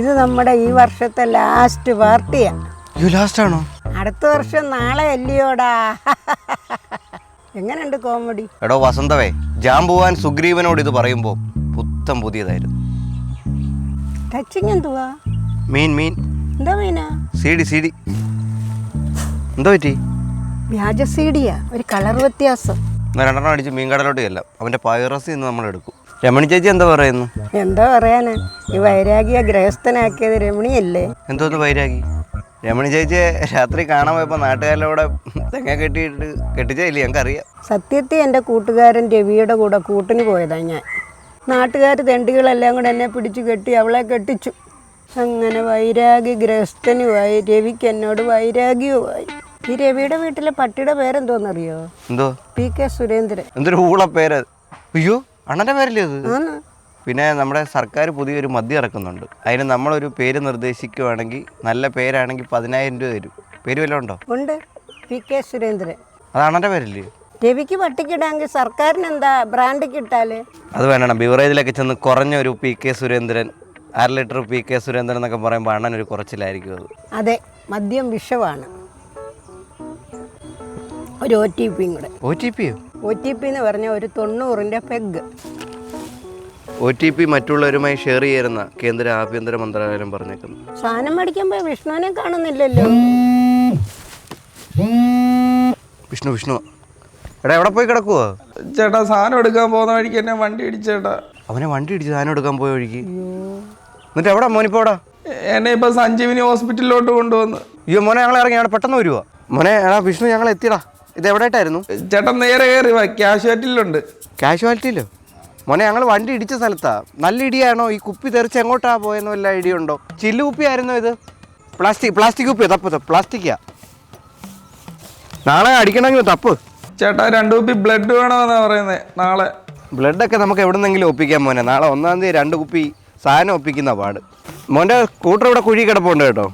ഇത് നമ്മുടെ ഈ വർഷത്തെ ലാസ്റ്റ് പാർട്ടിയാ. ലാസ്റ്റ് ആണോ? അടുത്ത വർഷം നാളെ അല്ലയോടാ. എങ്ങനെയുണ്ട് കോമഡി? എടോ വസന്തവേ, ജാമ്പുവാൻ സുഗ്രീവനോട് ഇത് പറയുമ്പോ പുത്തം പുതിയതായിരുന്നു. ടച്ചിങ് എന്തുവാ? മീൻ എന്താ മീനാ? സീഡി എന്തോ പറ്റി? വ്യാജ സീഡിയാ, ഒരു കളർ വ്യത്യാസം. എന്നാൽ 2 അടിച്ച് മീൻ കടലോട്ട് ചെല്ലാം. അവന്റെ പൈറസി ഇന്ന് നമ്മൾ എടുക്കും. രമണി ചേച്ചി എന്താ പറയുന്നു? എന്താ പറയാനാ, ഈ വൈരാഗിയെ ഗ്രഹസ്ഥനാക്കിയത് രമണിയല്ലേ? എന്തോന്ന് വൈരാഗി? രമണി ചേച്ചിയെ രാത്രി കാണാൻ പോയപ്പോൾ നാട്ടുകാരുടെ തെങ്ങ കെട്ടിച്ചില്ലേ? ഞങ്ങൾക്കറിയാം. സത്യത്തിൽ എൻ്റെ കൂട്ടുകാരൻ രവിയുടെ കൂടെ കൂട്ടിന് പോയതാ ഞാൻ. നാട്ടുകാർ തെണ്ടികളെല്ലാം കൂടെ എന്നെ പിടിച്ചു കെട്ടി അവളെ കെട്ടിച്ചു. അങ്ങനെ വൈരാഗി ഗ്രഹസ്ഥനുമായി. രവിക്ക് എന്നോട് വൈരാഗ്യവുമായി. ഈ രവിയുടെ വീട്ടിലെ പട്ടിയുടെ പേരെന്തോന്നറിയോ? എന്തോ? PK സുരേന്ദ്രൻ. എന്തൊരു ഊള പേര്! അയ്യോ, അണ്ണൻ്റെ പേരല്ലേ അത്? ആന്ന്. പിന്നെ നമ്മുടെ സർക്കാർ പുതിയൊരു മദ്യം ഇറക്കുന്നുണ്ട്. അതിന് നമ്മളൊരു പേര് നിർദ്ദേശിക്കുവാണെങ്കിൽ, നല്ല പേരാണെങ്കിൽ 10,000 രൂപ തരും. പേര് വല്ലതും ഉണ്ടോ? ഉണ്ട്, PK സുരേന്ദ്രൻ. അത് അണ്ണൻ്റെ പേരല്ലേ? രവിക്ക് പട്ടിക്കിടാമെങ്കിൽ സർക്കാരിന് എന്താ ബ്രാൻഡ് കിട്ടാല്? അത് വേണം. ബിവറേജിലൊക്കെ ചെന്ന് കുറഞ്ഞൊരു PK Surendran, 1/2 litre PK Surendran എന്നൊക്കെ പറയുമ്പോൾ അണ്ണനൊരു കുറച്ചിലായിരിക്കും അത്. അതെ, മദ്യം വിഷമാണ്. ഒരു OTP കൂടെ. OTPയോ? OTP എന്ന് പറഞ്ഞാൽ ഒരു 90ൻ്റെ പെഗ്. OTP മറ്റുള്ളവരുമായി ഷെയർ ചെയ്യുന്ന കേന്ദ്ര ആഭ്യന്തര മന്ത്രാലയം പറഞ്ഞേക്കുന്നു. സാധനം മേടിക്കുമ്പോൾ വിഷ്ണുവിനെ കാണുന്നില്ലല്ലോ. വിഷ്ണു എടാ, എവിടെ പോയി കിടക്കുവോ? ചേട്ടാ, സാധനം എടുക്കാൻ പോകുന്ന വഴിക്ക് എന്നെ വണ്ടി ഇടിച്ചേട്ടാ. അവനെ വണ്ടി ഇടിച്ച് സാധനം എടുക്കാൻ പോയ വഴിക്ക്? എന്നിട്ട് എവിടെ മോനിപ്പോടാ? എന്നെ ഇപ്പൊ സഞ്ജീവിനി ഹോസ്പിറ്റലിലോട്ട് കൊണ്ടുവന്ന്. അയ്യോ മോനെ, ഞങ്ങൾ ഇറങ്ങി, അവിടെ പെട്ടെന്ന് വരുവാ മോനെ. എടാ വിഷ്ണു, ഞങ്ങൾ എത്തിയടാ. ഇത് എവിടെയായിട്ടായിരുന്നു? ചേട്ടാ നേരെ കയറി വാ, ക്യാഷ്വാലിറ്റിയിലുണ്ട്. കാഷ്വാലിറ്റിയിലോ? മോനെ, ഞങ്ങൾ വണ്ടി ഇടിച്ച സ്ഥലത്താ. നല്ല ഇടിയാണോ? ഈ കുപ്പി തെറിച്ച് എങ്ങോട്ടാ പോയെന്നോ വല്ല ഐഡിയ ഉണ്ടോ? ചില്ല് കുപ്പി ആയിരുന്നോ ഇത്? പ്ലാസ്റ്റിക് കുപ്പിയോ? തപ്പ്, പ്ലാസ്റ്റിക്കാ. നാളെ അടിക്കണമെങ്കിൽ തപ്പ്. ചേട്ടാ 2 കുപ്പി ബ്ലഡ് വേണമെന്നാ പറയുന്നത്. നാളെ ബ്ലഡൊക്കെ നമുക്ക് എവിടെന്നെങ്കിലും ഒപ്പിക്കാം മോനെ. നാളെ 1-ാം തീയതി 2 കുപ്പി സാധനം ഒപ്പിക്കുന്ന പാട്. മോൻ്റെ സ്കൂട്ടർ ഇവിടെ കുഴി കിടപ്പുണ്ട് കേട്ടോ.